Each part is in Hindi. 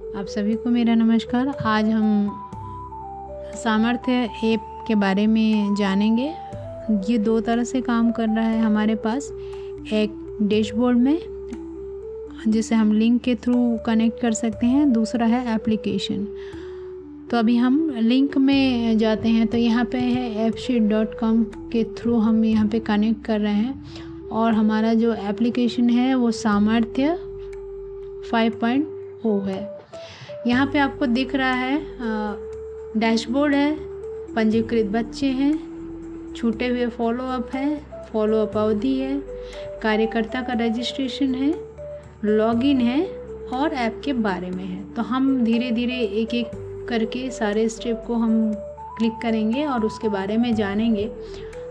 आप सभी को मेरा नमस्कार। आज हम सामर्थ्य ऐप के बारे में जानेंगे। ये दो तरह से काम कर रहा है हमारे पास। एक डैशबोर्ड में जिसे हम लिंक के थ्रू कनेक्ट कर सकते हैं, दूसरा है एप्लीकेशन। तो अभी हम लिंक में जाते हैं। तो यहाँ पे है appsheet.com के थ्रू हम यहाँ पे कनेक्ट कर रहे हैं और हमारा जो एप्लीकेशन है वो सामर्थ्य 5.0 है। यहाँ पे आपको दिख रहा है डैशबोर्ड है, पंजीकृत बच्चे हैं, छूटे हुए फॉलोअप है, फॉलोअप अवधि है, कार्यकर्ता का रजिस्ट्रेशन है, लॉगिन है और ऐप के बारे में है। तो हम धीरे धीरे एक एक करके सारे स्टेप को हम क्लिक करेंगे और उसके बारे में जानेंगे।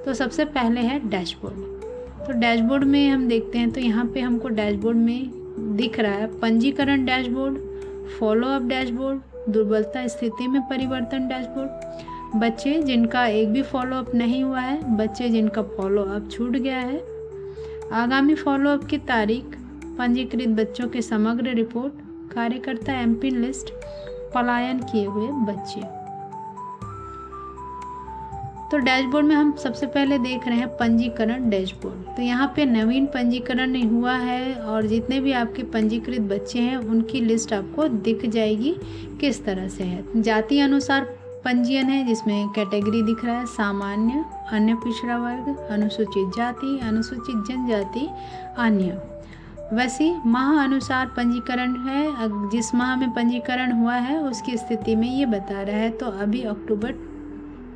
तो सबसे पहले है डैशबोर्ड। तो डैशबोर्ड में हम देखते हैं तो यहाँ पे हमको डैशबोर्ड में दिख रहा है पंजीकरण डैशबोर्ड, फॉलोअप डैशबोर्ड, दुर्बलता स्थिति में परिवर्तन डैशबोर्ड, बच्चे जिनका एक भी फॉलोअप नहीं हुआ है, बच्चे जिनका फॉलोअप छूट गया है, आगामी फॉलोअप की तारीख, पंजीकृत बच्चों के समग्र रिपोर्ट, कार्यकर्ता एमपिन लिस्ट, पलायन किए हुए बच्चे। तो डैशबोर्ड में हम सबसे पहले देख रहे हैं पंजीकरण डैशबोर्ड। तो यहाँ पे नवीन पंजीकरण नहीं हुआ है और जितने भी आपके पंजीकृत बच्चे हैं उनकी लिस्ट आपको दिख जाएगी किस तरह से है। जाति अनुसार पंजीयन है जिसमें कैटेगरी दिख रहा है सामान्य, अन्य पिछड़ा वर्ग, अनुसूचित जाति, अनुसूचित जनजाति, अन्य। वैसे माह अनुसार पंजीकरण है, जिस माह में पंजीकरण हुआ है उसकी स्थिति में ये बता रहा है। तो अभी अक्टूबर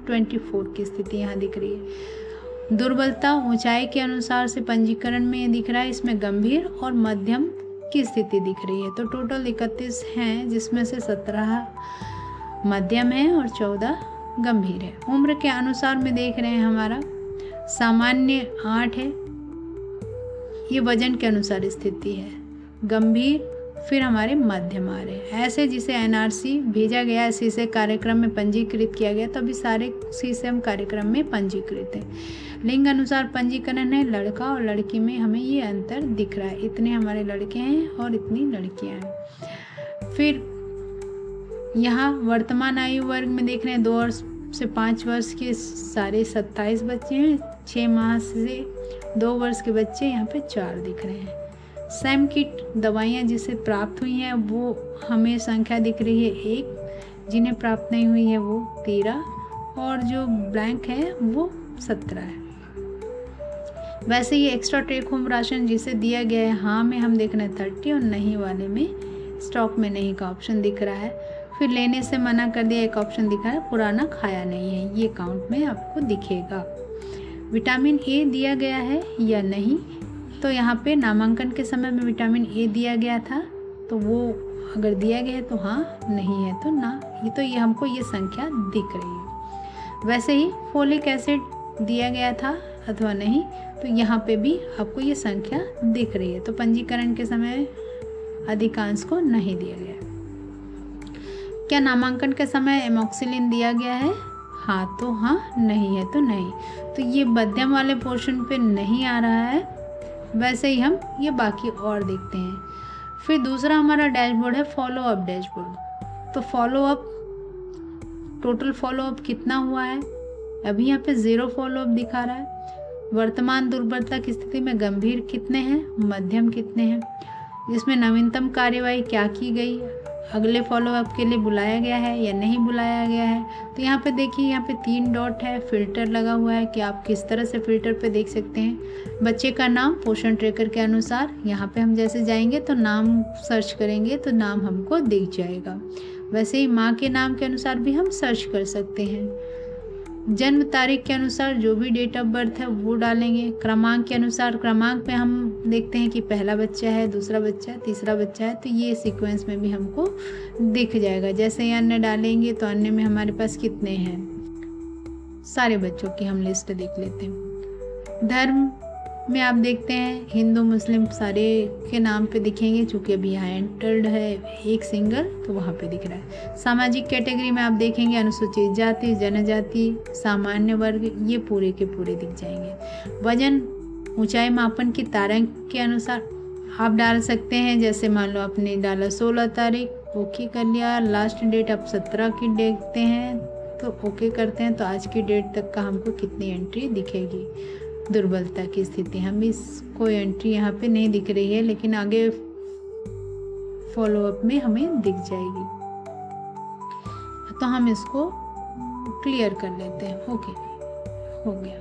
24 की स्थिति यहाँ दिख रही है। दुर्बलता ऊंचाई के अनुसार से पंजीकरण में दिख रहा है, इसमें गंभीर और मध्यम की स्थिति दिख रही है। तो टोटल 31 हैं जिसमें से 17 मध्यम है और 14 गंभीर है। उम्र के अनुसार में देख रहे हैं हमारा सामान्य 8 है, ये वजन के अनुसार स्थिति है, गंभीर, फिर हमारे मध्यम आ रहे हैं। ऐसे जिसे एनआरसी भेजा गया है, सीसे कार्यक्रम में पंजीकृत किया गया, तो अभी सारे सीसेम कार्यक्रम में पंजीकृत है। लिंग अनुसार पंजीकरण है, लड़का और लड़की में हमें ये अंतर दिख रहा है, इतने हमारे लड़के हैं और इतनी लड़कियां हैं। फिर यहाँ वर्तमान आयु वर्ग में देख रहे हैं 2 वर्ष से 5 वर्ष के सारे 27 बच्चे हैं, 6 माह से 2 वर्ष के बच्चे यहाँ पे 4 दिख रहे हैं। सैम किट दवाइयाँ जिसे प्राप्त हुई हैं वो हमें संख्या दिख रही है 1, जिन्हें प्राप्त नहीं हुई है वो 13 और जो ब्लैंक है वो 17 है। वैसे ये एक्स्ट्रा टेक होम राशन जिसे दिया गया है हाँ में हम देख रहे हैं 30 और नहीं वाले में स्टॉक में नहीं का ऑप्शन दिख रहा है। फिर लेने से मना कर दिया एक ऑप्शन दिखा है, पुराना खाया नहीं है, ये काउंट में आपको दिखेगा। विटामिन ए दिया गया है या नहीं, तो यहाँ पे नामांकन के समय में विटामिन ए दिया गया था, तो वो अगर दिया गया है तो हाँ, नहीं है तो ना। ये हमको ये संख्या दिख रही है। वैसे ही फोलिक एसिड दिया गया था अथवा नहीं, तो यहाँ पे भी आपको ये संख्या दिख रही है। तो पंजीकरण के समय अधिकांश को नहीं दिया गया। क्या नामांकन के समय एमोक्सिलिन दिया गया है? हाँ तो हाँ, नहीं है तो नहीं। तो ये मध्यम वाले पोर्शन पे नहीं आ रहा है। वैसे ही हम ये बाकी और देखते हैं। फिर दूसरा हमारा डैशबोर्ड है फॉलोअप डैशबोर्ड। तो फॉलोअप, टोटल फॉलोअप कितना हुआ है? अभी यहाँ पे 0 फॉलोअप दिखा रहा है। वर्तमान दुर्बलता की स्थिति में गंभीर कितने हैं, मध्यम कितने हैं, इसमें नवीनतम कार्यवाही क्या की गई, अगले फॉलोअप के लिए बुलाया गया है या नहीं बुलाया गया है। तो यहाँ पे देखिए, यहाँ पे 3 डॉट है, फिल्टर लगा हुआ है कि आप किस तरह से फिल्टर पे देख सकते हैं। बच्चे का नाम पोषण ट्रैकर के अनुसार, यहाँ पे हम जैसे जाएंगे तो नाम सर्च करेंगे तो नाम हमको दिख जाएगा। वैसे ही माँ के नाम के अनुसार भी हम सर्च कर सकते हैं। जन्म तारीख के अनुसार जो भी डेट ऑफ बर्थ है वो डालेंगे। क्रमांक के अनुसार, क्रमांक पे हम देखते हैं कि पहला बच्चा है, दूसरा बच्चा है, तीसरा बच्चा है, तो ये सीक्वेंस में भी हमको दिख जाएगा। जैसे ही अन्य डालेंगे तो अन्य में हमारे पास कितने हैं, सारे बच्चों की हम लिस्ट देख लेते हैं। धर्म में आप देखते हैं हिंदू मुस्लिम सारे के नाम पे दिखेंगे, चूँकि अभी यहाँ एंटर्ड है एक सिंगल तो वहाँ पे दिख रहा है। सामाजिक कैटेगरी में आप देखेंगे अनुसूचित जाति, जनजाति, सामान्य वर्ग, ये पूरे के पूरे दिख जाएंगे। वजन ऊंचाई मापन की तारंक के अनुसार आप डाल सकते हैं। जैसे मान लो आपने डाला 16 तारीख ओके कर लिया। लास्ट डेट आप 17 की देखते हैं तो ओके करते हैं, तो आज की डेट तक का हमको कितनी एंट्री दिखेगी। दुर्बलता की स्थिति हम इसको एंट्री यहाँ पे नहीं दिख रही है, लेकिन आगे फॉलोअप में हमें दिख जाएगी, तो हम इसको क्लियर कर लेते हैं। ओके, हो गया,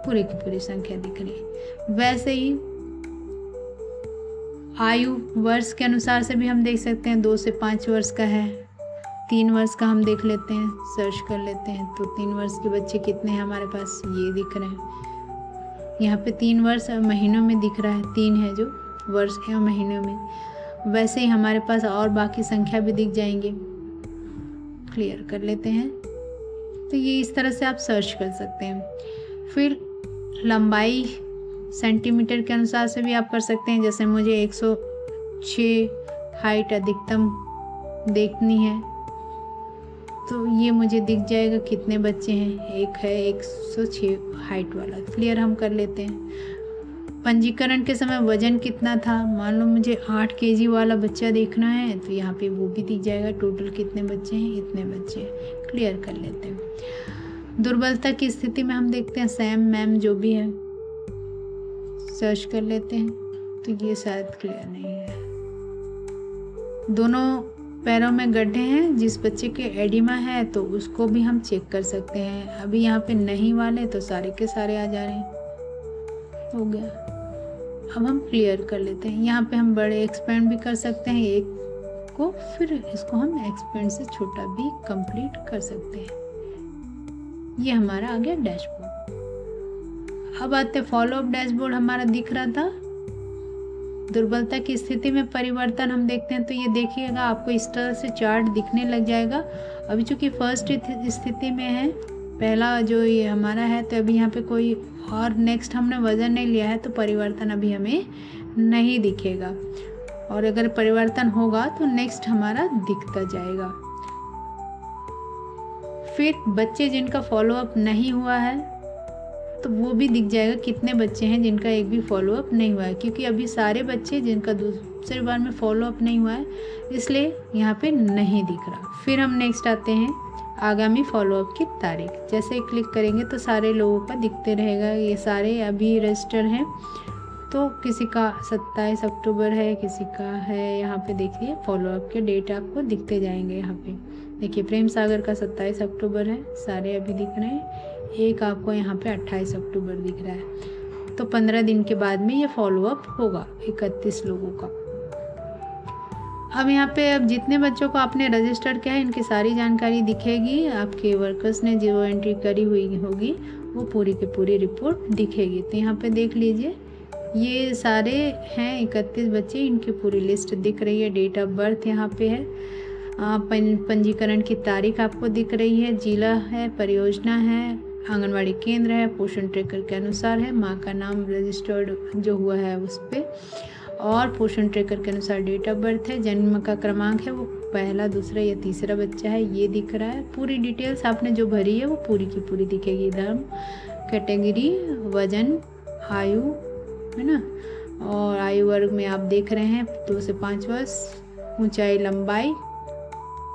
पूरी की पूरी संख्या दिख रही है। वैसे ही आयु वर्ष के अनुसार से भी हम देख सकते हैं। 2 से 5 वर्ष का है, 3 वर्ष का हम देख लेते हैं, सर्च कर लेते हैं। तो 3 वर्ष के बच्चे कितने हैं हमारे पास, ये दिख रहे हैं। यहाँ पे 3 वर्ष महीनों में दिख रहा है, 3 है जो वर्ष है महीनों में। वैसे ही हमारे पास और बाकी संख्या भी दिख जाएंगे, क्लियर कर लेते हैं। तो ये इस तरह से आप सर्च कर सकते हैं। फिर लंबाई सेंटीमीटर के अनुसार से भी आप कर सकते हैं। जैसे मुझे 106 हाइट अधिकतम देखनी है, तो ये मुझे दिख जाएगा कितने बच्चे हैं। एक है 106 हाइट वाला, क्लियर हम कर लेते हैं। पंजीकरण के समय वजन कितना था, मान लो मुझे 8 केजी वाला बच्चा देखना है, तो यहाँ पे वो भी दिख जाएगा। टोटल कितने बच्चे हैं, इतने बच्चे हैं, क्लियर कर लेते हैं। दुर्बलता की स्थिति में हम देखते हैं सैम मैम जो भी है, सर्च कर लेते हैं। तो ये शायद क्लियर नहीं है। दोनों पैरों में गड्ढे हैं, जिस बच्चे के एडिमा है तो उसको भी हम चेक कर सकते हैं। अभी यहाँ पे नहीं वाले तो सारे के सारे आ जा रहे हैं। हो गया, अब हम क्लियर कर लेते हैं। यहाँ पे हम बड़े एक्सपेंड भी कर सकते हैं एक को, फिर इसको हम एक्सपेंड से छोटा भी कंप्लीट कर सकते हैं। ये हमारा आ गया डैशबोर्ड। अब आते फॉलोअप डैशबोर्ड हमारा दिख रहा था। दुर्बलता की स्थिति में परिवर्तन हम देखते हैं, तो ये देखिएगा आपको इस तरह से चार्ट दिखने लग जाएगा। अभी चूंकि फर्स्ट स्थिति में है, पहला जो ये हमारा है, तो अभी यहाँ पे कोई और नेक्स्ट हमने वजन नहीं लिया है, तो परिवर्तन अभी हमें नहीं दिखेगा। और अगर परिवर्तन होगा तो नेक्स्ट हमारा दिखता जाएगा। फिर बच्चे जिनका फॉलोअप नहीं हुआ है, तो वो भी दिख जाएगा कितने बच्चे हैं जिनका एक भी फॉलोअप नहीं हुआ है, क्योंकि अभी सारे बच्चे जिनका दूसरी बार में फॉलोअप नहीं हुआ है, इसलिए यहाँ पे नहीं दिख रहा। फिर हम नेक्स्ट आते हैं आगामी फॉलोअप की तारीख। जैसे ही क्लिक करेंगे तो सारे लोगों का दिखते रहेगा। ये सारे अभी रजिस्टर हैं, तो किसी का 27 अक्टूबर है, किसी का है, यहाँ पे देखिए फॉलोअप के डेट आपको दिखते जाएंगे। यहाँ पे देखिए प्रेम सागर का 27 अक्टूबर है, सारे अभी दिख रहे हैं। एक आपको यहाँ पे 28 अक्टूबर दिख रहा है। तो 15 दिन के बाद में ये फॉलोअप होगा 31 लोगों का। अब यहाँ पे अब जितने बच्चों को आपने रजिस्टर किया है, इनकी सारी जानकारी दिखेगी। आपके वर्कर्स ने जो एंट्री करी हुई होगी वो पूरी की पूरी रिपोर्ट दिखेगी। तो यहाँ पे देख लीजिए, ये सारे हैं 31 बच्चे, इनकी पूरी लिस्ट दिख रही है। डेट ऑफ बर्थ यहाँ पे है, पंजीकरण की तारीख आपको दिख रही है, जिला है, परियोजना है, आंगनवाड़ी केंद्र है, पोषण ट्रैकर के अनुसार है, माँ का नाम रजिस्टर्ड जो हुआ है उस पर, और पोषण ट्रैकर के अनुसार डेट ऑफ बर्थ है, जन्म का क्रमांक है, वो पहला, दूसरा या तीसरा बच्चा है, ये दिख रहा है। पूरी डिटेल्स आपने जो भरी है वो पूरी की पूरी दिखेगी। धर्म, कैटेगरी, वजन, आयु, है ना, और आयु वर्ग में आप देख रहे हैं 2 से 5 वर्ष, ऊंचाई, लंबाई,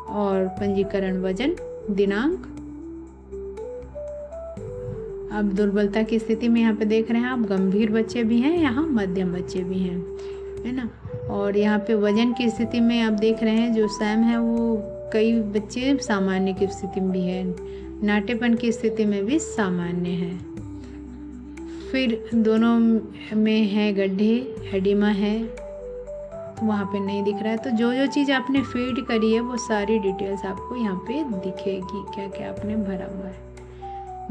और पंजीकरण, वजन, दिनांक। अब दुर्बलता की स्थिति में यहाँ पे देख रहे हैं आप, गंभीर बच्चे भी हैं, यहाँ मध्यम बच्चे भी हैं, है ना। और यहाँ पे वजन की स्थिति में आप देख रहे हैं जो सैम है वो कई बच्चे सामान्य की स्थिति में भी है, नाटेपन की स्थिति में भी सामान्य है। फिर दोनों में है गड्ढे, एडिमा है, वहाँ पे नहीं दिख रहा है। तो जो जो चीज़ आपने फीड करी है वो सारी डिटेल्स आपको यहाँ पे दिखेगी, क्या क्या आपने भरा हुआ है।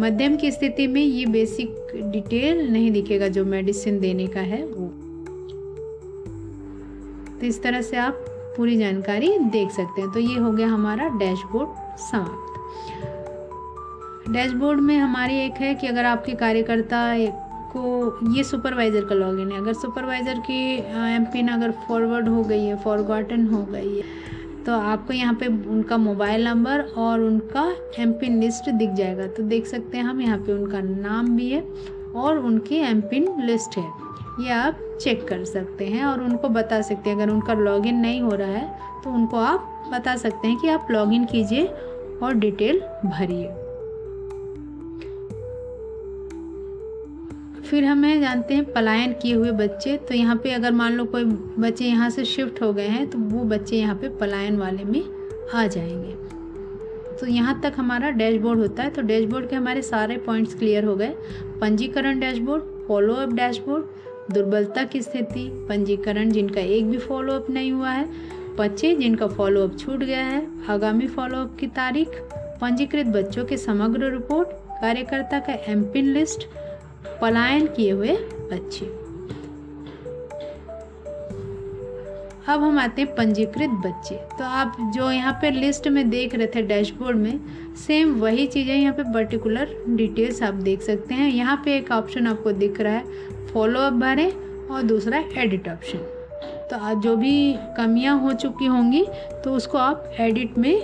मध्यम की स्थिति में ये बेसिक डिटेल नहीं दिखेगा, जो मेडिसिन देने का है वो। तो इस तरह से आप पूरी जानकारी देख सकते हैं। तो ये हो गया हमारा डैशबोर्ड समाप्त। डैशबोर्ड में हमारी एक है कि अगर आपके कार्यकर्ता को, ये सुपरवाइज़र का लॉगिन है, अगर सुपरवाइज़र की एमपिन अगर फॉरवर्ड हो गई है, फॉरगॉटन हो गई है, तो आपको यहाँ पे उनका मोबाइल नंबर और उनका एमपिन लिस्ट दिख जाएगा। तो देख सकते हैं हम, यहाँ पे उनका नाम भी है और उनकी एमपिन लिस्ट है, ये आप चेक कर सकते हैं और उनको बता सकते हैं। अगर उनका लॉगिन नहीं हो रहा है तो उनको आप बता सकते हैं कि आप लॉगिन कीजिए और डिटेल भरिए। फिर हमें जानते हैं पलायन किए हुए बच्चे। तो यहाँ पे अगर मान लो कोई बच्चे यहाँ से शिफ्ट हो गए हैं तो वो बच्चे यहाँ पे पलायन वाले में आ जाएंगे। तो यहाँ तक हमारा डैशबोर्ड होता है। तो डैशबोर्ड के हमारे सारे पॉइंट्स क्लियर हो गए। पंजीकरण डैशबोर्ड, फॉलोअप डैशबोर्ड, दुर्बलता की स्थिति, पंजीकरण जिनका एक भी फॉलोअप नहीं हुआ है, बच्चे जिनका फॉलोअप छूट गया है, आगामी फॉलोअप की तारीख, पंजीकृत बच्चों के समग्र रिपोर्ट, कार्यकर्ता का एमपिन लिस्ट, पलायन किए हुए बच्चे। अब हम आते हैं पंजीकृत बच्चे। तो आप जो यहाँ पे लिस्ट में देख रहे थे डैशबोर्ड में, सेम वही चीज़ें यहाँ पे पर्टिकुलर डिटेल्स आप देख सकते हैं। यहाँ पे एक ऑप्शन आपको दिख रहा है फॉलोअप भरें और दूसरा एडिट ऑप्शन। तो आज जो भी कमियाँ हो चुकी होंगी तो उसको आप एडिट में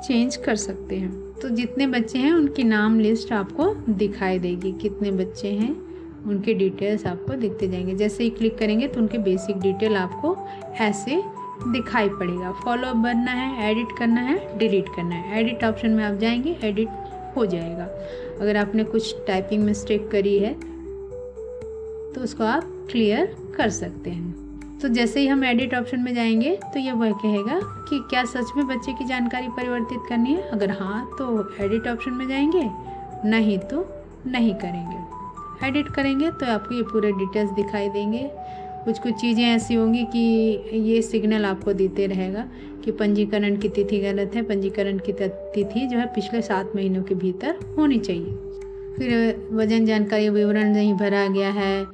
चेंज कर सकते हैं। तो जितने बच्चे हैं उनकी नाम लिस्ट आपको दिखाई देगी, कितने बच्चे हैं उनके डिटेल्स आपको दिखते जाएंगे। जैसे ही क्लिक करेंगे तो उनके बेसिक डिटेल आपको ऐसे दिखाई पड़ेगा। फॉलोअप भरना है, एडिट करना है, डिलीट करना है। एडिट ऑप्शन में आप जाएंगे, एडिट हो जाएगा। अगर आपने कुछ टाइपिंग मिस्टेक करी है तो उसको आप क्लियर कर सकते हैं। तो जैसे ही हम एडिट ऑप्शन में जाएंगे तो ये वह कहेगा कि क्या सच में बच्चे की जानकारी परिवर्तित करनी है। अगर हाँ तो एडिट ऑप्शन में जाएंगे, नहीं तो नहीं करेंगे। एडिट करेंगे तो आपको ये पूरे डिटेल्स दिखाई देंगे। कुछ चीज़ें ऐसी होंगी कि ये सिग्नल आपको देते रहेगा कि पंजीकरण की तिथि गलत है, पंजीकरण की तिथि जो है पिछले 7 महीनों के भीतर होनी चाहिए। फिर वजन जानकारी विवरण नहीं भरा गया है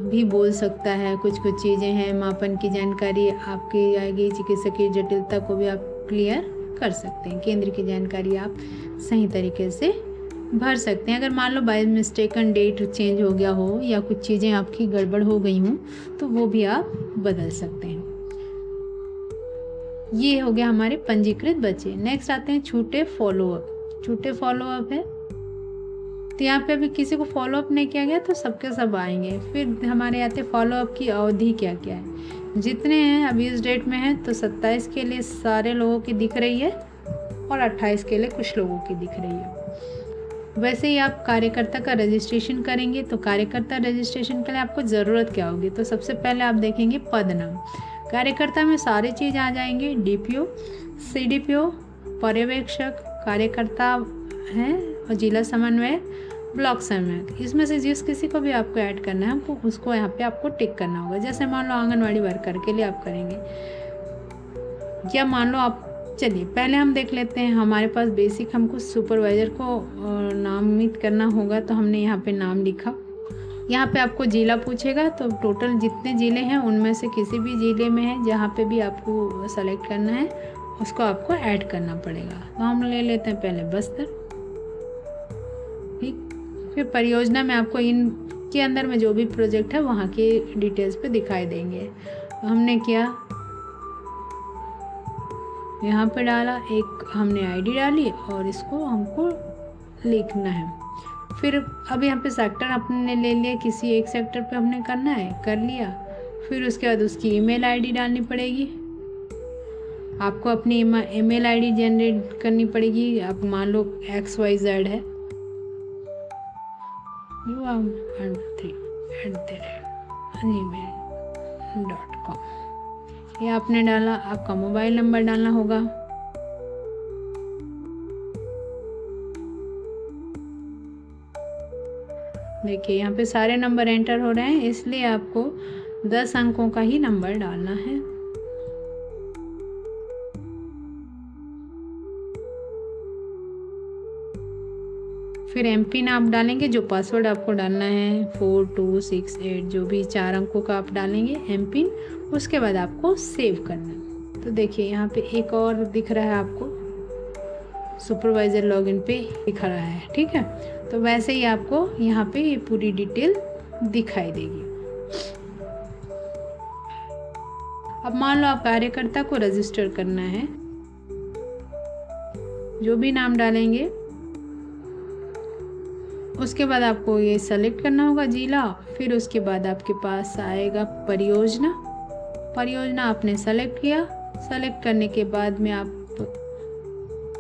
भी बोल सकता है। कुछ चीज़ें हैं, मापन की जानकारी आपकी आएगी, चिकित्सकीय जटिलता को भी आप क्लियर कर सकते हैं। केंद्र की जानकारी आप सही तरीके से भर सकते हैं। अगर मान लो बाय मिस्टेकन डेट चेंज हो गया हो या कुछ चीज़ें आपकी गड़बड़ हो गई हों तो वो भी आप बदल सकते हैं। ये हो गया हमारे पंजीकृत बच्चे। नेक्स्ट आते हैं छूटे फॉलोअप। छूटे फॉलोअप है तो यहाँ पे अभी किसी को फॉलोअप नहीं किया गया तो सबके सब आएंगे। फिर हमारे आते फॉलोअप की अवधि क्या क्या है। जितने हैं अभी इस डेट में है तो 27 के लिए सारे लोगों की दिख रही है और 28 के लिए कुछ लोगों की दिख रही है। वैसे ही आप कार्यकर्ता का रजिस्ट्रेशन करेंगे तो कार्यकर्ता रजिस्ट्रेशन के लिए आपको ज़रूरत क्या होगी। तो सबसे पहले आप देखेंगे पद नाम। कार्यकर्ता में सारी चीज़ आ जाएंगे, डीपीओ, सीडीपीओ, पर्यवेक्षक, कार्यकर्ता हैं और जिला समन्वयक, ब्लॉक समन्वयक। इसमें से जिस किसी को भी आपको ऐड करना है हमको उसको यहाँ पे आपको टिक करना होगा। जैसे मान लो आंगनवाड़ी वर्कर के लिए आप करेंगे, या मान लो आप, चलिए पहले हम देख लेते हैं। हमारे पास बेसिक हमको सुपरवाइज़र को नामित करना होगा तो हमने यहाँ पे नाम लिखा। यहाँ पे आपको जिला पूछेगा तो टोटल जितने ज़िले हैं उनमें से किसी भी ज़िले में है जहाँ पे भी आपको सेलेक्ट करना है उसको आपको ऐड करना पड़ेगा। तो हम ले लेते हैं पहले बस्तर, ठीक। फिर परियोजना में आपको इनके अंदर में जो भी प्रोजेक्ट है वहाँ के डिटेल्स पे दिखाई देंगे। तो हमने किया, यहाँ पे डाला, एक हमने आईडी डाली और इसको हमको लिखना है। फिर अब यहाँ पे सेक्टर आपने ले लिया, किसी एक सेक्टर पे हमने करना है, कर लिया। फिर उसके बाद उसकी ईमेल आईडी डालनी पड़ेगी। आपको अपनी ईमेल आईडी जनरेट करनी पड़ेगी। आप मान लो XYZ है, gmail.com ये आपने डाला। आपका मोबाइल नंबर डालना होगा। देखिए यहाँ पे सारे नंबर एंटर हो रहे हैं, इसलिए आपको 10 अंकों का ही नंबर डालना है। फिर एमपिन आप डालेंगे, जो पासवर्ड आपको डालना है 4268 जो भी 4 अंकों का आप डालेंगे एमपिन। उसके बाद आपको सेव करना है। तो देखिए यहाँ पे एक और दिख रहा है आपको, सुपरवाइज़र लॉगिन पे दिख रहा है, ठीक है। तो वैसे ही आपको यहाँ पे ये पूरी डिटेल दिखाई देगी। अब मान लो आप कार्यकर्ता को रजिस्टर करना है, जो भी नाम डालेंगे उसके बाद आपको ये सेलेक्ट करना होगा जिला। फिर उसके बाद आपके पास आएगा परियोजना, परियोजना आपने सेलेक्ट किया। सेलेक्ट करने के बाद में आप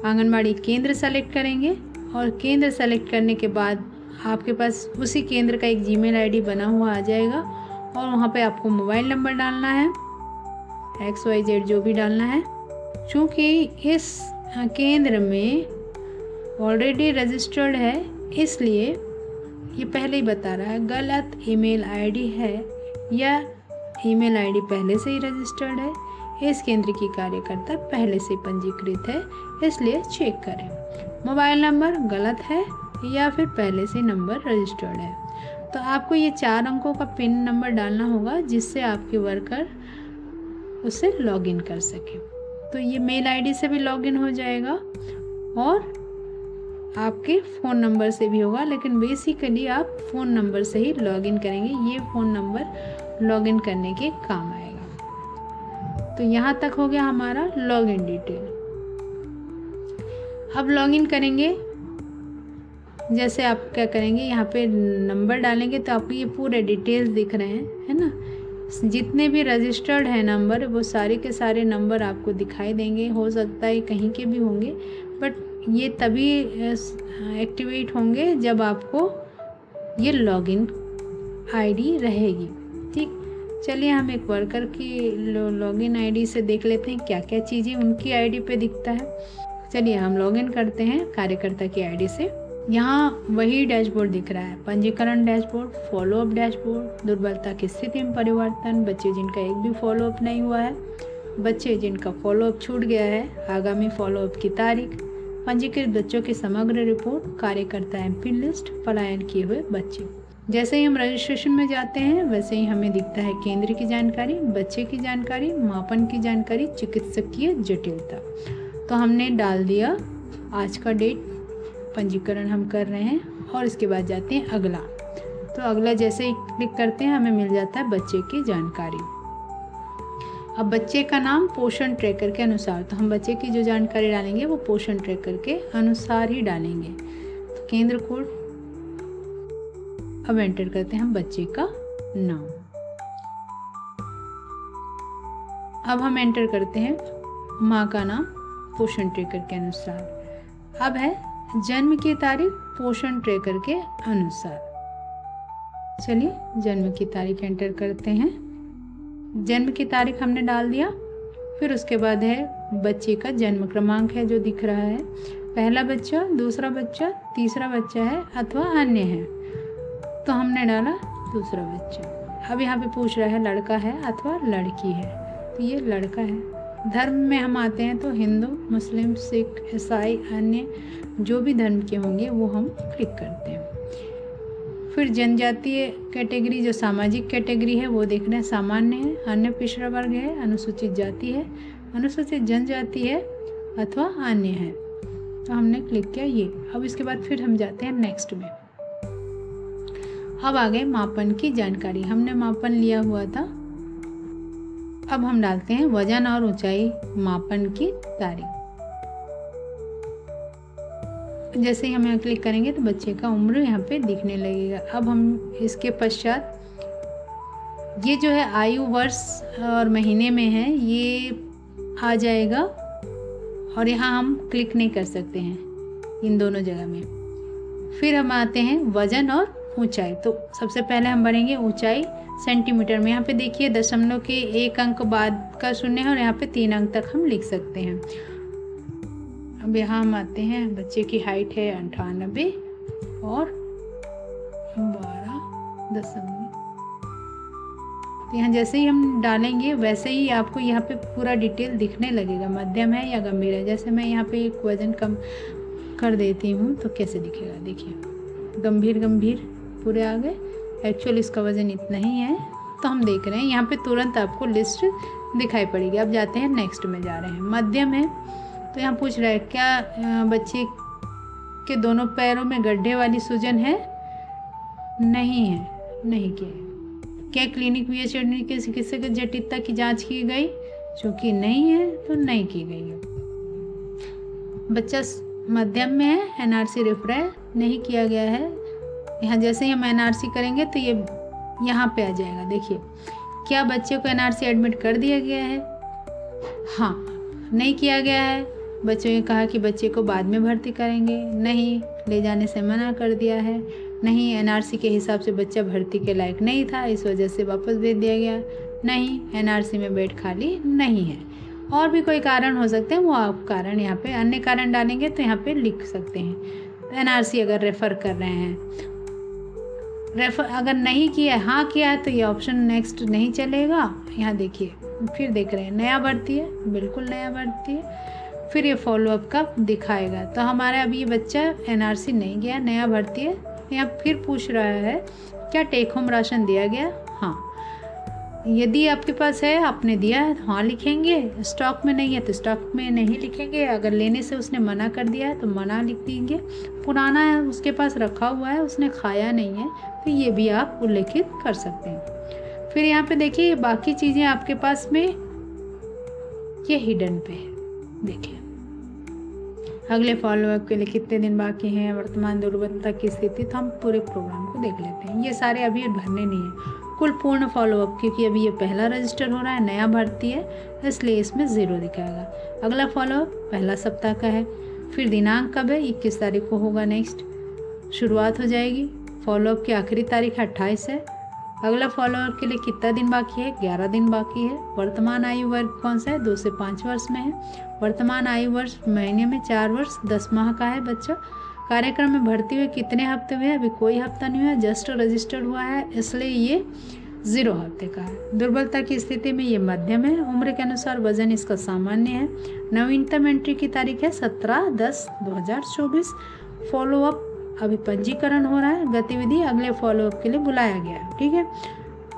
आंगनबाड़ी केंद्र सेलेक्ट करेंगे और केंद्र सेलेक्ट करने के बाद आपके पास उसी केंद्र का एक जीमेल आईडी बना हुआ आ जाएगा और वहाँ पे आपको मोबाइल नंबर डालना है, XYZ जो भी डालना है। चूँकि इस केंद्र में ऑलरेडी रजिस्टर्ड है, इसलिए ये पहले ही बता रहा है गलत ईमेल आईडी है या ईमेल आईडी पहले से ही रजिस्टर्ड है, इस केंद्र की कार्यकर्ता पहले से पंजीकृत है, इसलिए चेक करें। मोबाइल नंबर गलत है या फिर पहले से नंबर रजिस्टर्ड है, तो आपको ये 4 अंकों का पिन नंबर डालना होगा जिससे आपके वर्कर उससे लॉगिन कर सके। तो ये मेल आईडी से भी लॉगिन हो जाएगा और आपके फ़ोन नंबर से भी होगा, लेकिन बेसिकली आप फ़ोन नंबर से ही लॉगिन करेंगे। ये फ़ोन नंबर लॉगिन करने के काम आएगा। तो यहाँ तक हो गया हमारा लॉगिन डिटेल। अब लॉगिन करेंगे, जैसे आप क्या करेंगे, यहाँ पे नंबर डालेंगे तो आपको ये पूरे डिटेल्स दिख रहे हैं, है ना। जितने भी रजिस्टर्ड है नंबर वो सारे के सारे नंबर आपको दिखाई देंगे। हो सकता है कहीं के भी होंगे, बट ये तभी एक्टिवेट होंगे जब आपको ये लॉगिन आईडी रहेगी। ठीक, चलिए हम एक वर्कर की लॉगिन आईडी से देख लेते हैं क्या क्या चीज़ें उनकी आईडी पे दिखता है। चलिए हम लॉगिन करते हैं कार्यकर्ता की आईडी से। यहाँ वही डैशबोर्ड दिख रहा है, पंजीकरण डैशबोर्ड, फॉलोअप डैशबोर्ड, दुर्बलता की स्थिति में परिवर्तन, बच्चे जिनका एक भी फॉलोअप नहीं हुआ है, बच्चे जिनका फॉलोअप छूट गया है, आगामी फॉलोअप की तारीख, पंजीकृत बच्चों की समग्र रिपोर्ट, कार्यकर्ता एमपिन लिस्ट, पलायन किए हुए बच्चे। जैसे ही हम रजिस्ट्रेशन में जाते हैं वैसे ही हमें दिखता है केंद्र की जानकारी, बच्चे की जानकारी, मापन की जानकारी, चिकित्सकीय जटिलता। तो हमने डाल दिया आज का डेट, पंजीकरण हम कर रहे हैं और इसके बाद जाते हैं अगला। तो अगला जैसे ही क्लिक करते हैं हमें मिल जाता है बच्चे की जानकारी। अब बच्चे का नाम पोषण ट्रैकर के अनुसार, तो हम बच्चे की जो जानकारी डालेंगे वो पोषण ट्रैकर के अनुसार ही डालेंगे। तो केंद्र कोड अब एंटर करते हैं हम बच्चे का नाम। अब हम एंटर करते हैं माँ का नाम पोषण ट्रैकर के अनुसार। अब है जन्म की तारीख पोषण ट्रैकर के अनुसार। चलिए जन्म की तारीख एंटर करते हैं। जन्म की तारीख हमने डाल दिया। फिर उसके बाद है बच्चे का जन्म क्रमांक है जो दिख रहा है, पहला बच्चा, दूसरा बच्चा, तीसरा बच्चा है अथवा अन्य है, तो हमने डाला दूसरा बच्चा। अब यहाँ पे पूछ रहा है लड़का है अथवा लड़की है, तो ये लड़का है। धर्म में हम आते हैं तो हिंदू, मुस्लिम, सिख, ईसाई, अन्य जो भी धर्म के होंगे वो हम क्लिक करते हैं। फिर जनजातीय कैटेगरी जो सामाजिक कैटेगरी है वो देखना है, सामान्य है, अन्य पिछड़ा वर्ग है, अनुसूचित जाति है, अनुसूचित जनजाति है अथवा अन्य है, तो हमने क्लिक किया ये। अब इसके बाद फिर हम जाते हैं नेक्स्ट में। अब आ गए मापन की जानकारी, हमने मापन लिया हुआ था। अब हम डालते हैं वजन और ऊंचाई, मापन की तारीख। जैसे ही हम यहाँ क्लिक करेंगे तो बच्चे का उम्र यहाँ पे दिखने लगेगा। अब हम इसके पश्चात ये जो है आयु वर्ष और महीने में है ये आ जाएगा और यहाँ हम क्लिक नहीं कर सकते हैं इन दोनों जगह में। फिर हम आते हैं वजन और ऊंचाई। तो सबसे पहले हम भरेंगे ऊंचाई सेंटीमीटर में। यहाँ पे देखिए दशमलव के 1 अंक बाद का शून्य है और यहाँ पे 3 अंक तक हम लिख सकते हैं। अब यहाँ हम आते हैं, बच्चे की हाइट है 98 और 12 तो यहाँ जैसे ही हम डालेंगे वैसे ही आपको यहाँ पे पूरा डिटेल दिखने लगेगा, मध्यम है या गंभीर है। जैसे मैं यहाँ पे एक वजन कम कर देती हूँ तो कैसे दिखेगा, देखिए गंभीर गंभीर पूरे आ गए। एक्चुअल इसका वजन इतना ही है, तो हम देख रहे हैं यहाँ पे तुरंत आपको लिस्ट दिखाई पड़ेगी। अब जाते हैं नेक्स्ट में जा रहे हैं, मध्यम है। तो यहाँ पूछ रहा है क्या बच्चे के दोनों पैरों में गड्ढे वाली सूजन है? नहीं है, नहीं किया। क्या क्लिनिक VHD के चिकित्सक जटिलता की जांच की गई? चूँकि नहीं है तो नहीं की गई है। बच्चा मध्यम में है, NRC रेफर नहीं किया गया है। यहाँ जैसे ही हम NRC करेंगे तो ये यहाँ पे आ जाएगा। देखिए क्या बच्चे को एनआरसी एडमिट कर दिया गया है? हाँ, नहीं किया गया है। बच्चों ने कहा कि बच्चे को बाद में भर्ती करेंगे, नहीं, ले जाने से मना कर दिया है, नहीं, एनआरसी के हिसाब से बच्चा भर्ती के लायक नहीं था, इस वजह से वापस भेज दिया गया, नहीं, एनआरसी में बेड खाली नहीं है। और भी कोई कारण हो सकते हैं, वो आप कारण यहाँ पे अन्य कारण डालेंगे तो यहाँ पे लिख सकते हैं। एनआरसी अगर रेफ़र कर रहे हैं, रेफ़र अगर नहीं किया, हाँ किया है, तो ये ऑप्शन नेक्स्ट नहीं चलेगा। यहाँ देखिए, फिर देख रहे हैं नया भर्ती है, बिल्कुल नया भर्ती है। फिर ये फॉलोअप का दिखाएगा। तो हमारा अभी ये बच्चा एनआरसी नहीं गया, नया भर्ती है। यहाँ फिर पूछ रहा है क्या टेक होम राशन दिया गया? हाँ, यदि आपके पास है, आपने दिया है, हाँ लिखेंगे। स्टॉक में नहीं है तो स्टॉक में नहीं लिखेंगे। अगर लेने से उसने मना कर दिया है तो मना लिख देंगे। पुराना है, उसके पास रखा हुआ है, उसने खाया नहीं है, तो ये भी आप उल्लेखित कर सकते हैं। फिर यहाँ पे देखिए बाकी चीज़ें आपके पास में ये हिडन पे है। देखिए अगले फॉलोअप के लिए कितने दिन बाकी हैं, वर्तमान दुर्बलता की स्थिति, तो हम पूरे प्रोग्राम को देख लेते हैं। ये सारे अभी भरने नहीं है। कुल पूर्ण फॉलोअप, क्योंकि अभी ये पहला रजिस्टर हो रहा है, नया भर्ती है, इसलिए इसमें 0 दिखाएगा। अगला फॉलोअप पहला सप्ताह का है। फिर दिनांक कब है? 21 तारीख को होगा। नेक्स्ट शुरुआत हो जाएगी। फॉलोअप की आखिरी तारीख 28 है। अगला फॉलोअप के लिए कितना दिन बाकी है? 11 दिन बाकी है। वर्तमान आयु वर्ग कौन सा है? 2 से 5 वर्ष में है। वर्तमान आयु वर्ष महीने में 4 वर्ष 10 माह का है बच्चा। कार्यक्रम में भर्ती हुए कितने हफ्ते हुए? अभी कोई हफ्ता नहीं हुआ, जस्ट रजिस्टर हुआ है, इसलिए ये 0 हफ्ते का है। दुर्बलता की स्थिति में ये मध्यम है। उम्र के अनुसार वजन इसका सामान्य है। नवीनतम एंट्री की तारीख है 17/10/2024। फॉलोअप अभी पंजीकरण हो रहा है। गतिविधि अगले फॉलोअप के लिए बुलाया गया है। ठीक है।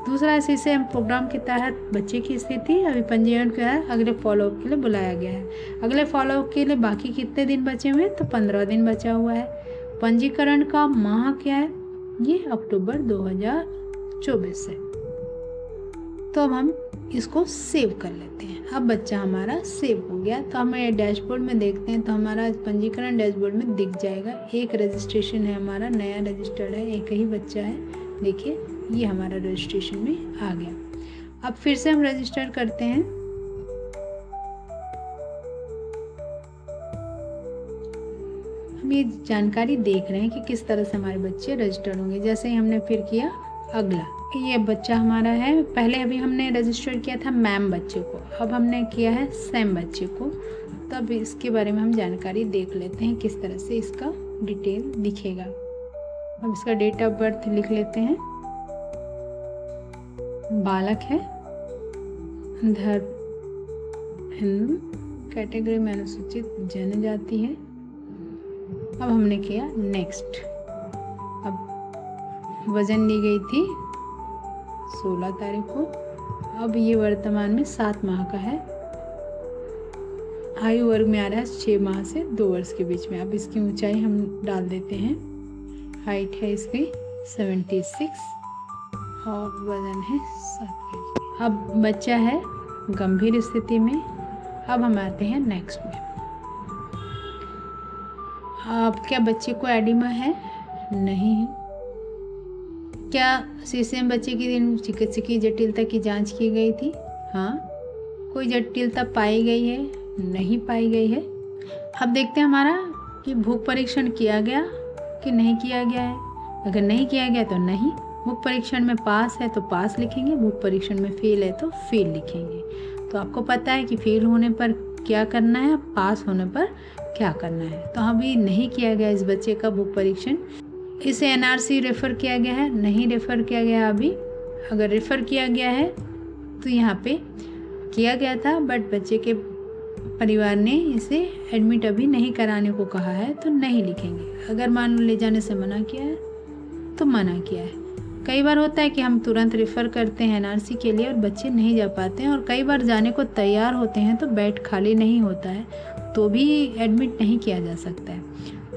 दूसरा CCM प्रोग्राम के तहत बच्चे की स्थिति अभी पंजीकरण का है, अगले फॉलोअप के लिए बुलाया गया है। अगले फॉलोअप के लिए बाकी कितने दिन बचे हुए? तो 15 दिन बचा हुआ है। पंजीकरण का माह क्या है? ये अक्टूबर 2024 है। तो अब हम इसको सेव कर लेते हैं। अब बच्चा हमारा सेव हो गया। तो हम ये डैशबोर्ड में देखते हैं तो हमारा पंजीकरण डैशबोर्ड में दिख जाएगा। एक रजिस्ट्रेशन है, हमारा नया रजिस्टर्ड है, एक ही बच्चा है। देखिए ये हमारा रजिस्ट्रेशन में आ गया। अब फिर से हम रजिस्टर करते हैं। हम ये जानकारी देख रहे हैं कि किस तरह से हमारे बच्चे रजिस्टर होंगे। जैसे ही हमने फिर किया अगला, ये बच्चा हमारा है। पहले अभी हमने रजिस्टर किया था मैम बच्चे को, अब हमने किया है सैम बच्चे को। तब इसके बारे में हम जानकारी देख लेते हैं किस तरह से इसका डिटेल दिखेगा। अब इसका डेट ऑफ बर्थ लिख लेते हैं। बालक है, धर्म हिंदू, कैटेगरी में अनुसूचित जनजाति है। अब हमने किया नेक्स्ट। अब वजन ली गई थी 16 तारीख को। अब ये वर्तमान में 7 माह का है। आयु वर्ग में आ रहा है 6 माह से 2 वर्ष के बीच में। अब इसकी ऊंचाई हम डाल देते हैं। हाइट है इसकी 76 और वजन है 7 kg। अब बच्चा है गंभीर स्थिति में। अब हम आते हैं नेक्स्ट में। अब क्या बच्चे को एडिमा है? नहीं है। क्या CCM बच्चे की दिन चिकित्सकीय जटिलता की जांच की गई थी? हाँ। कोई जटिलता पाई गई है? नहीं पाई गई है। अब देखते हैं हमारा कि भूख परीक्षण किया गया कि नहीं किया गया है। अगर नहीं किया गया तो नहीं। भूख परीक्षण में पास है तो पास लिखेंगे, भूख परीक्षण में फेल है तो फेल लिखेंगे। तो आपको पता है कि फेल होने पर क्या करना है, पास होने पर क्या करना है। तो अभी नहीं किया गया इस बच्चे का भूख परीक्षण। इसे NRC रेफ़र किया गया है? नहीं रेफ़र किया गया अभी। अगर रेफ़र किया गया है तो यहाँ पे किया गया था, बट बच्चे के परिवार ने इसे एडमिट अभी नहीं कराने को कहा है तो नहीं लिखेंगे। अगर मान लो ले जाने से मना किया है तो मना किया है। कई बार होता है कि हम तुरंत रेफ़र करते हैं NRC के लिए और बच्चे नहीं जा पाते हैं, और कई बार जाने को तैयार होते हैं तो बेड खाली नहीं होता है तो भी एडमिट नहीं किया जा सकता है,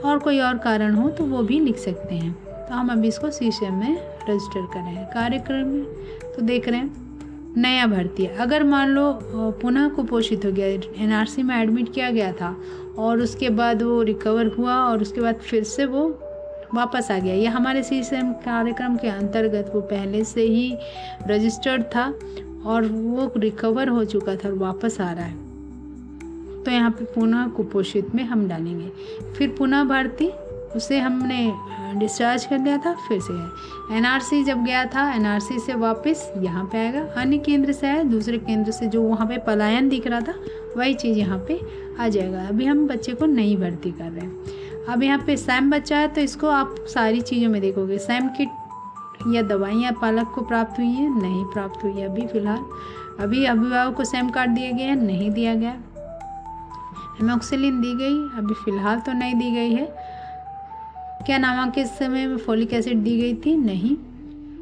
और कोई और कारण हो तो वो भी लिख सकते हैं। तो हम अभी इसको CCM में रजिस्टर कर रहे हैं। कार्यक्रम में तो देख रहे हैं नया भर्ती है। अगर मान लो पुनः कुपोषित हो गया, NRC में एडमिट किया गया था और उसके बाद वो रिकवर हुआ और उसके बाद फिर से वो वापस आ गया, ये हमारे CCM कार्यक्रम के अंतर्गत वो पहले से ही रजिस्टर्ड था और वो रिकवर हो चुका था और वापस आ रहा है, तो यहाँ पे पुनः कुपोषित में हम डालेंगे। फिर पुनः भर्ती, उसे हमने डिस्चार्ज कर लिया था, फिर से है। एनआरसी जब गया था, एनआरसी से वापस यहाँ पे आएगा। अन्य केंद्र से है, दूसरे केंद्र से जो वहाँ पे पलायन दिख रहा था वही चीज़ यहाँ पे आ जाएगा। अभी हम बच्चे को नहीं भर्ती कर रहे हैं। अब यहाँ पे सैम बच्चा है, तो इसको आप सारी चीज़ों में देखोगे। सैम किट या दवाइयाँ पालक को प्राप्त हुई हैं? नहीं प्राप्त हुई है अभी फ़िलहाल। अभी अभिभावक को सैम कार्ड दिया गया है? नहीं दिया गया। एमोक्सिलिन दी गई? अभी फ़िलहाल तो नहीं दी गई है। क्या नामांकित समय में फोलिक एसिड दी गई थी? नहीं।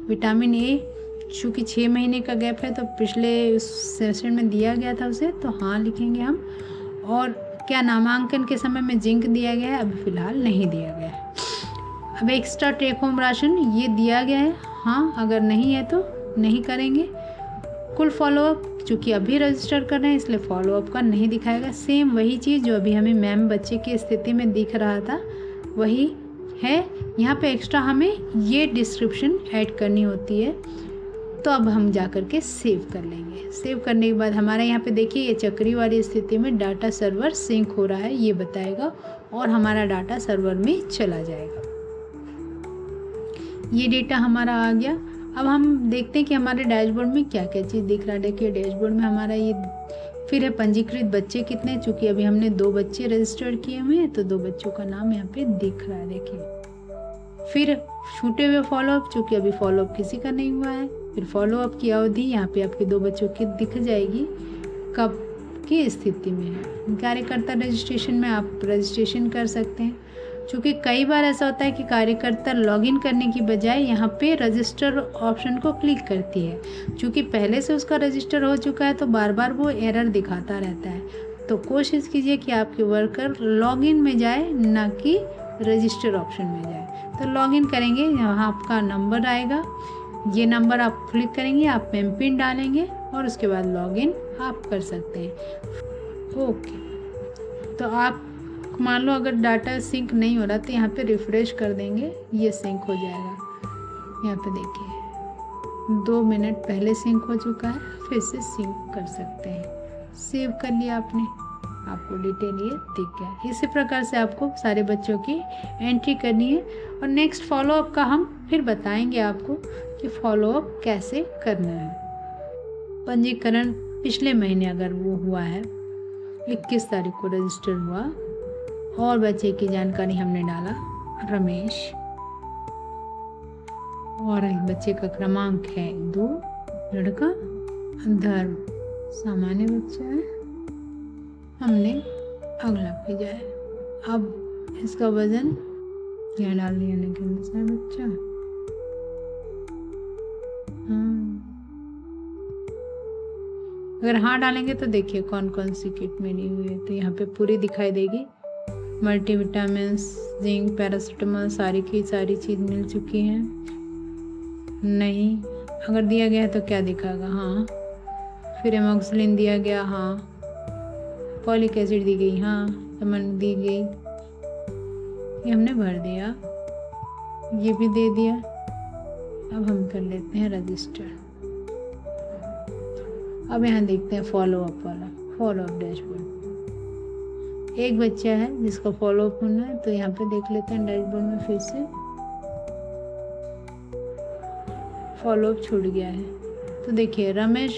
विटामिन ए चूँकि 6 महीने का गैप है, तो पिछले उस सेशन में दिया गया था उसे, तो हाँ लिखेंगे हम। और क्या नामांकन के समय में जिंक दिया गया है? अभी फ़िलहाल नहीं दिया गया है। अब एक्स्ट्रा टेक होम राशन ये दिया गया है? हाँ, अगर नहीं है तो नहीं करेंगे। कुल फॉलोअप चूँकि अभी रजिस्टर कर रहे हैं इसलिए फॉलोअप का नहीं दिखाएगा। सेम वही चीज़ जो अभी हमें मैम बच्चे की स्थिति में दिख रहा था वही है। यहाँ पे एक्स्ट्रा हमें ये डिस्क्रिप्शन ऐड करनी होती है। तो अब हम जा कर के सेव कर लेंगे। सेव करने के बाद हमारे यहाँ पे देखिए ये चक्री वाली स्थिति में डाटा सर्वर सिंक हो रहा है, ये बताएगा, और हमारा डाटा सर्वर में चला जाएगा। ये डेटा हमारा आ गया। अब हम देखते हैं कि हमारे डैशबोर्ड में क्या क्या चीज़ दिख रहा है। देखिए डैशबोर्ड में हमारा ये फिर है पंजीकृत बच्चे कितने, चूँकि अभी हमने 2 बच्चे रजिस्टर्ड किए हुए हैं, तो 2 बच्चों का नाम यहाँ पे दिख रहा है। देखिए फिर छूटे हुए फॉलोअप, चूँकि अभी फॉलोअप किसी का नहीं हुआ है। फिर फॉलोअप की अवधि यहाँ पे आपके 2 बच्चों की दिख जाएगी, कब की स्थिति में है। कार्यकर्ता रजिस्ट्रेशन में आप रजिस्ट्रेशन कर सकते हैं। चूँकि कई बार ऐसा होता है कि कार्यकर्ता लॉगिन करने की बजाय यहाँ पे रजिस्टर ऑप्शन को क्लिक करती है। चूँकि पहले से उसका रजिस्टर हो चुका है तो बार बार वो एरर दिखाता रहता है। तो कोशिश कीजिए कि आपके वर्कर लॉगिन में जाए, ना कि रजिस्टर ऑप्शन में जाए। तो लॉगिन करेंगे, यहाँ आपका नंबर आएगा, ये नंबर आप क्लिक करेंगे, आप एमपिन डालेंगे और उसके बाद लॉगिन आप कर सकते हैं। ओके, तो आप मान लो अगर डाटा सिंक नहीं हो रहा तो यहाँ पे रिफ्रेश कर देंगे, ये सिंक हो जाएगा। यहाँ पे देखिए 2 मिनट पहले सिंक हो चुका है, फिर से सिंक कर सकते हैं। सेव कर लिया आपने, आपको डिटेल ये दिख गया। इसी प्रकार से आपको सारे बच्चों की एंट्री करनी है। और नेक्स्ट फॉलोअप का हम फिर बताएंगे आपको कि फॉलोअप कैसे करना है। पंजीकरण पिछले महीने अगर वो हुआ है, 21 तारीख को रजिस्टर हुआ और बच्चे की जानकारी हमने डाला रमेश, और बच्चे का क्रमांक है 2, लड़का, धर्म सामान्य बच्चा है, हमने अगला भेजा है। अब इसका वजन यह डाल दिया, लेकिन है बच्चा, हाँ, अगर हाँ डालेंगे तो देखिए कौन कौन सी किट मिली हुई है, तो यहाँ पे पूरी दिखाई देगी। मल्टीविटामिन, जिंक, पैरासीटामोल, सारी की सारी चीज़ मिल चुकी है। नहीं, अगर दिया गया है तो क्या दिखाएगा? हाँ। फिर एमोक्सिलिन दिया गया, हाँ। फॉलिक एसिड दी गई, हाँ। समन दी गई, ये हमने भर दिया, ये भी दे दिया। अब हम कर लेते हैं रजिस्टर। अब यहाँ देखते हैं फॉलोअप वाला, फॉलोअप डैशबोर्ड। एक बच्चा है जिसका फॉलोअप होना है, तो यहाँ पे देख लेते हैं डैशबोर्ड में फिर से फॉलोअप छूट गया है। तो देखिए रमेश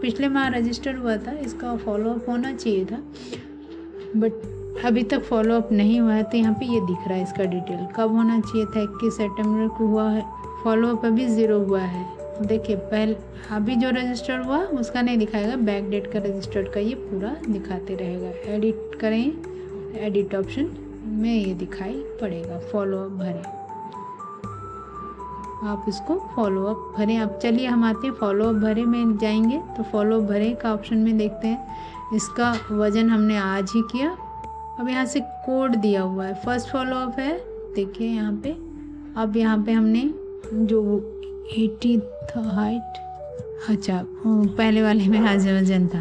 पिछले माह रजिस्टर हुआ था, इसका फॉलोअप होना चाहिए था, बट अभी तक फॉलोअप नहीं हुआ है। तो यहाँ पे ये दिख रहा है इसका डिटेल, कब होना चाहिए था, 21 सितंबर को हुआ है। फॉलोअप अभी 0 हुआ है। देखिए पहले अभी जो रजिस्टर हुआ उसका नहीं दिखाएगा, बैक डेट का रजिस्टर्ड का ये पूरा दिखाते रहेगा। एडिट करें, एडिट ऑप्शन में ये दिखाई पड़ेगा, फॉलोअप भरें, आप इसको फॉलोअप भरें। अब चलिए हम आते हैं फॉलोअप भरे में जाएंगे, तो फॉलोअप भरे का ऑप्शन में देखते हैं। इसका वजन हमने आज ही किया। अब यहाँ से कोड दिया हुआ है, फर्स्ट फॉलोअप है, देखिए यहाँ पे। अब यहाँ पे हमने जो 80 था हाइट, अच्छा पहले वाले में आज वजन था,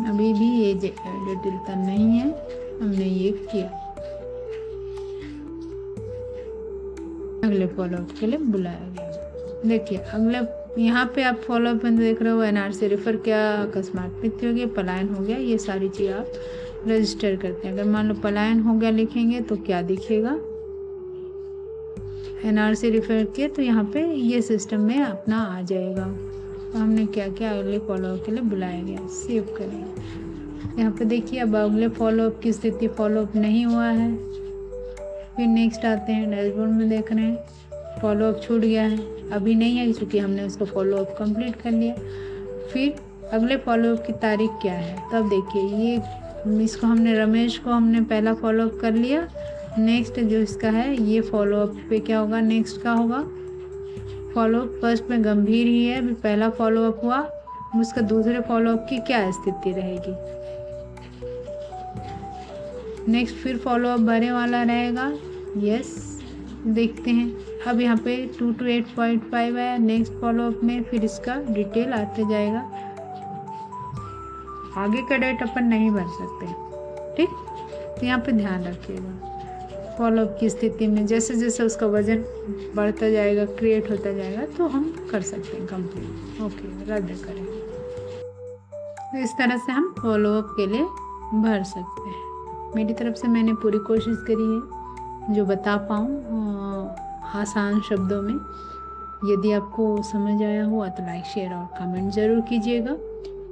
अभी भी ये डिटेल नहीं है, हमने ये किया। अगले फॉलोअप के लिए बुलाया गया। देखिए अगले यहाँ पे आप फॉलोअप में देख रहे हो एनआरसी रेफर किया, अकस्मात मृत्यु हो गई, पलायन हो गया, ये सारी चीज़ आप रजिस्टर करते हैं। अगर मान लो पलायन हो गया लिखेंगे तो क्या दिखेगा, एनआरसी रेफर किया तो यहाँ पे ये सिस्टम में अपना आ जाएगा। तो हमने क्या किया, अगले फॉलोअप के लिए बुलाया गया, सेव करेंगे। यहाँ पे देखिए अब अगले फॉलोअप की स्थिति फॉलोअप नहीं हुआ है। फिर नेक्स्ट आते हैं, डैशबोर्ड में देख रहे हैं फॉलोअप छूट गया है, अभी नहीं है क्योंकि हमने उसको फॉलोअप कंप्लीट कर लिया। फिर अगले फॉलोअप की तारीख क्या है, तब देखिए ये इसको हमने रमेश को हमने पहला फॉलोअप कर लिया। नेक्स्ट जो इसका है ये फॉलोअप पे क्या होगा, नेक्स्ट का होगा फॉलोअप फर्स्ट में गंभीर ही है, अभी पहला फॉलोअप हुआ, उसका दूसरे फॉलोअप की क्या स्थिति रहेगी। नेक्स्ट फिर फॉलोअप भरे वाला रहेगा, यस देखते हैं। अब यहाँ पे 2 to 8.5 है नेक्स्ट फॉलोअप में, फिर इसका डिटेल आते जाएगा। आगे का डेट अपन नहीं भर सकते, ठीक, तो यहाँ पे ध्यान रखिएगा। फॉलोअप की स्थिति में जैसे जैसे उसका वजन बढ़ता जाएगा, क्रिएट होता जाएगा, तो हम कर सकते हैं कंप्लीट। ओके, रद्द करें। तो इस तरह से हम फॉलोअप के लिए भर सकते हैं। मेरी तरफ से मैंने पूरी कोशिश करी है जो बता पाऊँ आसान शब्दों में। यदि आपको समझ आया हो तो लाइक शेयर और कमेंट ज़रूर कीजिएगा।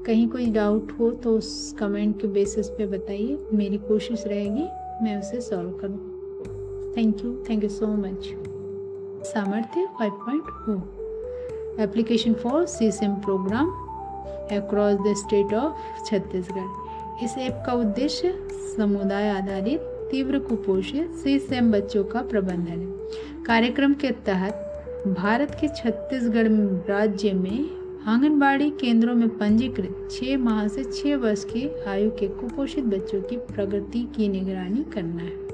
कहीं कोई डाउट हो तो उस कमेंट के बेसिस पे बताइए, मेरी कोशिश रहेगी मैं उसे सॉल्व करूँ। Thank you so much. Samarthya 5.0 application for sesame program across the state of Chhattisgarh. इस ऐप का उद्देश्य समुदाय आधारित तीव्र कुपोषित सीसेम बच्चों का प्रबंधन है। कार्यक्रम के तहत भारत के छत्तीसगढ़ राज्य में आंगनबाड़ी केंद्रों में पंजीकृत 6 माह से 6 वर्ष की आयु के कुपोषित बच्चों की प्रगति की निगरानी करना है।